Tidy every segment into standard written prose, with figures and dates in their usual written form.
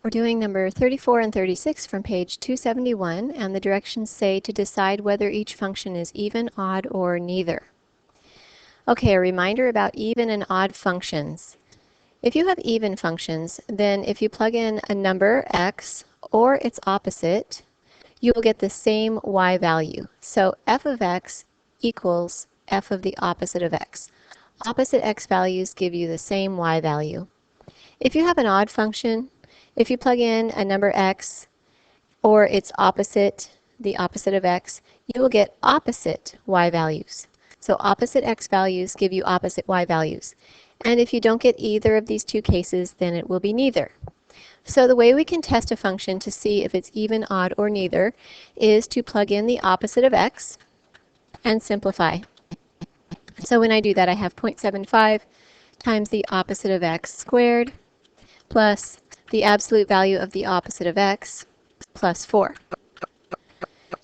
We're doing number 34 and 36 from page 271, and the directions say to decide whether each function is even, odd, or neither. Okay, a reminder about even and odd functions. If you have even functions, then if you plug in a number, x, or its opposite, you will get the same y value. So f of x equals f of the opposite of x. Opposite x values give you the same y value. If you have an odd function, if you plug in a number x or its opposite, the opposite of x, you will get opposite y values. So opposite x values give you opposite y values. And if you don't get either of these two cases, then it will be neither. So the way we can test a function to see if it's even, odd, or neither is to plug in the opposite of x and simplify. So when I do that, I have 0.75 times the opposite of x squared plus the absolute value of the opposite of x plus 4.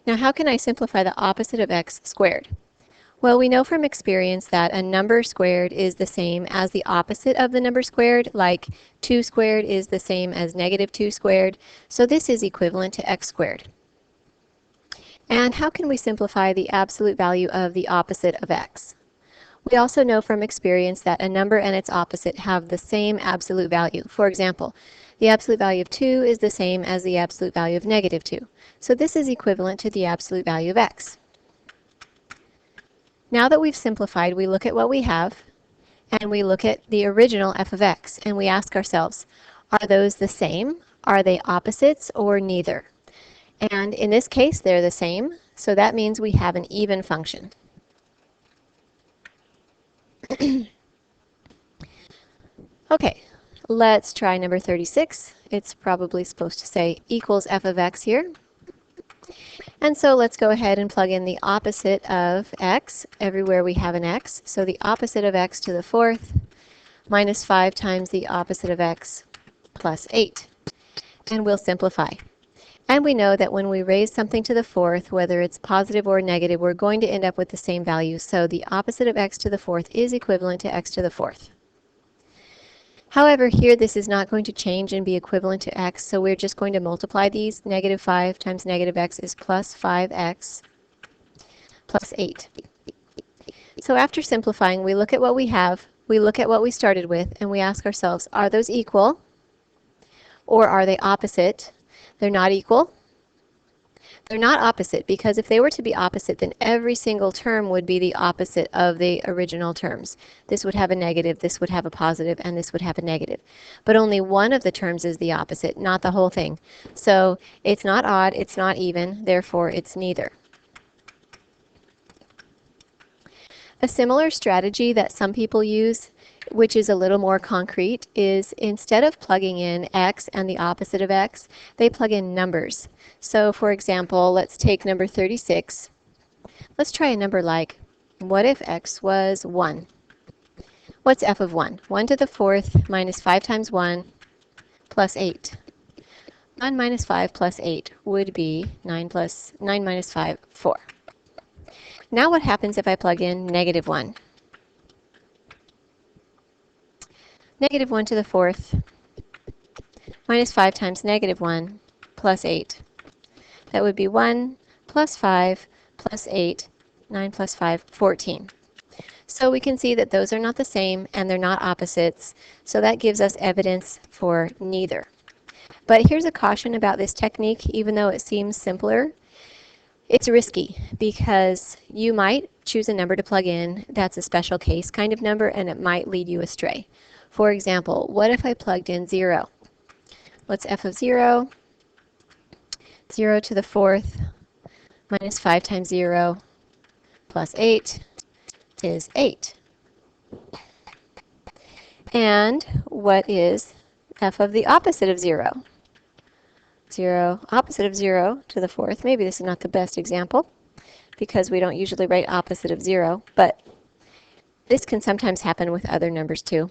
Now how can I simplify the opposite of x squared? Well, we know from experience that a number squared is the same as the opposite of the number squared, like 2 squared is the same as negative 2 squared, so this is equivalent to x squared. And how can we simplify the absolute value of the opposite of x? We also know from experience that a number and its opposite have the same absolute value. For example, the absolute value of 2 is the same as the absolute value of negative 2. So this is equivalent to the absolute value of x. Now that we've simplified, we look at what we have, and we look at the original f of x, and we ask ourselves, are those the same? Are they opposites or neither? And in this case, they're the same, so that means we have an even function. Okay, let's try number 36. It's probably supposed to say equals f of x here. And so let's go ahead and plug in the opposite of x everywhere we have an x. So the opposite of x to the fourth minus 5 times the opposite of x plus 8. And we'll simplify. And we know that when we raise something to the fourth, whether it's positive or negative, we're going to end up with the same value. So the opposite of x to the fourth is equivalent to x to the fourth. However, here this is not going to change and be equivalent to x, so we're just going to multiply these. Negative 5 times negative x is plus 5x plus 8. So after simplifying, we look at what we have, we look at what we started with, and we ask ourselves, are those equal or are they opposite? They're not equal. They're not opposite, because if they were to be opposite, then every single term would be the opposite of the original terms. This would have a negative, this would have a positive, and this would have a negative. But only one of the terms is the opposite, not the whole thing. So it's not odd, it's not even, therefore it's neither. A similar strategy that some people use, which is a little more concrete, is instead of plugging in x and the opposite of x, they plug in numbers. So for example, let's take number 36. Let's try a number like, what if x was 1? What's f of 1? 1 to the fourth minus 5 times 1 plus 8. 9 minus 5 plus 8 would be 9 minus 5, 4. Now what happens if I plug in negative 1? Negative 1 to the fourth minus 5 times negative 1 plus 8. That would be 1 plus 5 plus 8, 9 plus 5, 14. So we can see that those are not the same and they're not opposites, so that gives us evidence for neither. But here's a caution about this technique. Even though it seems simpler, it's risky because you might choose a number to plug in that's a special case kind of number, and it might lead you astray. For example, what if I plugged in 0? What's f of 0? 0 to the fourth minus 5 times 0 plus 8 is 8. And what is f of the opposite of 0? 0, opposite of 0 to the fourth. Maybe this is not the best example because we don't usually write opposite of 0, but this can sometimes happen with other numbers too.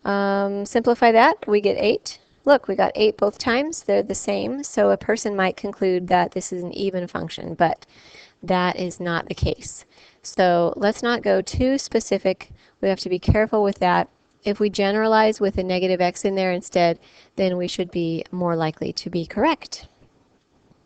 Simplify that, we get 8. Look, we got 8 both times. They're the same, so a person might conclude that this is an even function, but that is not the case. So let's not go too specific. We have to be careful with that. if we generalize with a negative x in there instead, then we should be more likely to be correct.